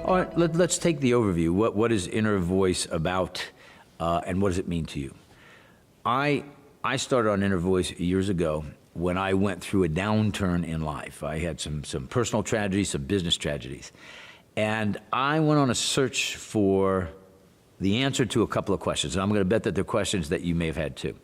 All right, let's take the overview. What is inner voice about, and what does it mean to you? I started on inner voice years ago when I went through a downturn in life. I had some personal tragedies, some business tragedies. And I went on a search for the answer to a couple of questions. And I'm going to bet that they're questions that you may have had too.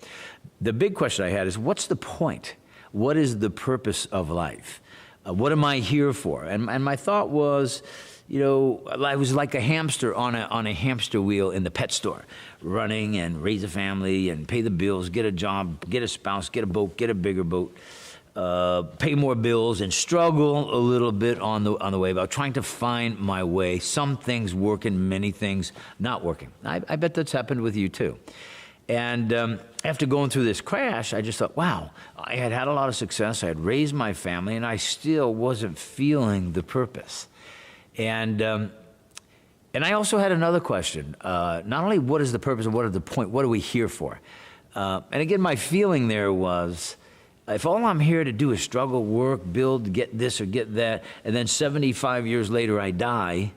The big question I had is, what's the point? What is the purpose of life? What am I here for? And my thought was, you know, I was like a hamster on a hamster wheel in the pet store, running and raise a family and pay the bills, get a job, get a spouse, get a boat, get a bigger boat, pay more bills, and struggle a little bit on the way about trying to find my way. Some things working, many things not working. I bet that's happened with you too. And after going through this crash, I just thought, wow, I had had a lot of success. I had raised my family, and I still wasn't feeling the purpose. And I also had another question. Not only what is the purpose and what is the point, what are we here for? And again, my feeling there was, if all I'm here to do is struggle, work, build, get this or get that, and then 75 years later I die,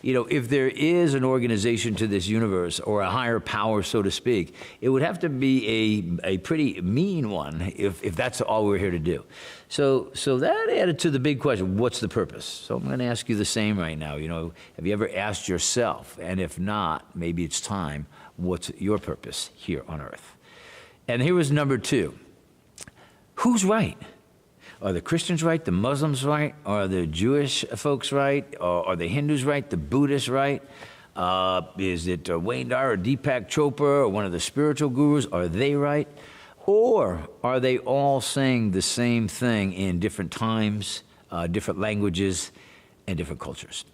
you know, if there is an organization to this universe or a higher power, so to speak, it would have to be a pretty mean one if that's all we're here to do. So that added to the big question, what's the purpose? So I'm going to ask you the same right now. You know, have you ever asked yourself, and if not, maybe it's time, what's your purpose here on earth? And here was number two. Who's right? Are the Christians right? The Muslims right? Are the Jewish folks right? Are the Hindus right? The Buddhists right? Is it Wayne Dyer or Deepak Chopra or one of the spiritual gurus? Are they right? Or are they all saying the same thing in different times, different languages, and different cultures?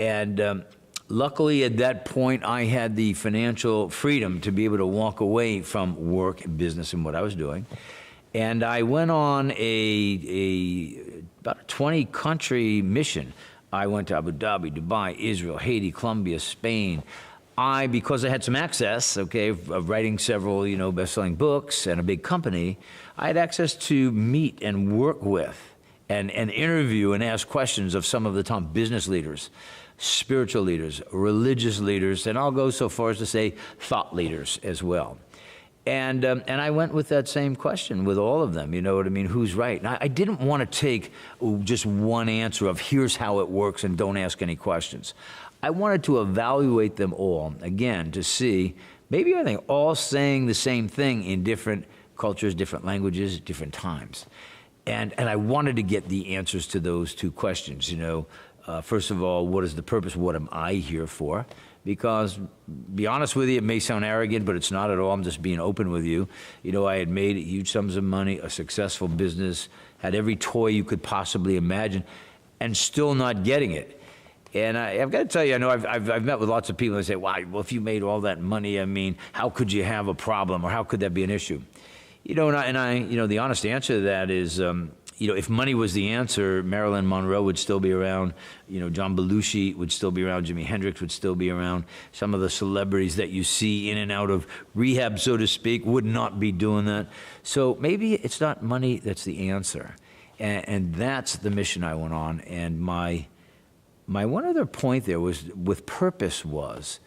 And luckily at that point, I had the financial freedom to be able to walk away from work, business, and what I was doing. And I went on about a 20-country mission. I went to Abu Dhabi, Dubai, Israel, Haiti, Colombia, Spain. Because I had some access, okay, of writing several, you know, best-selling books and a big company, I had access to meet and work with and interview and ask questions of some of the top business leaders, spiritual leaders, religious leaders, and I'll go so far as to say thought leaders as well. And I went with that same question with all of them, you know what I mean, who's right? And I didn't want to take just one answer of here's how it works and don't ask any questions. I wanted to evaluate them all, again, to see maybe are they all saying the same thing in different cultures, different languages, different times. And I wanted to get the answers to those two questions, you know. First of all, what is the purpose? What am I here for? Because, be honest with you, it may sound arrogant, but it's not at all. I'm just being open with you. You know, I had made huge sums of money, a successful business, had every toy you could possibly imagine, and still not getting it. And I've got to tell you, I know I've met with lots of people that say, wow, well, if you made all that money, I mean, how could you have a problem, or how could that be an issue? You know, you know, the honest answer to that is, you know, if money was the answer, Marilyn Monroe would still be around, you know, John Belushi would still be around, Jimi Hendrix would still be around. Some of the celebrities that you see in and out of rehab, so to speak, would not be doing that. So maybe it's not money that's the answer. And that's the mission I went on. And my one other point there was, with purpose was,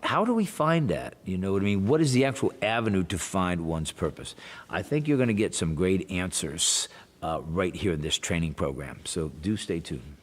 how do we find that? You know what I mean? What is the actual avenue to find one's purpose? I think you're going to get some great answers right here in this training program. So do stay tuned.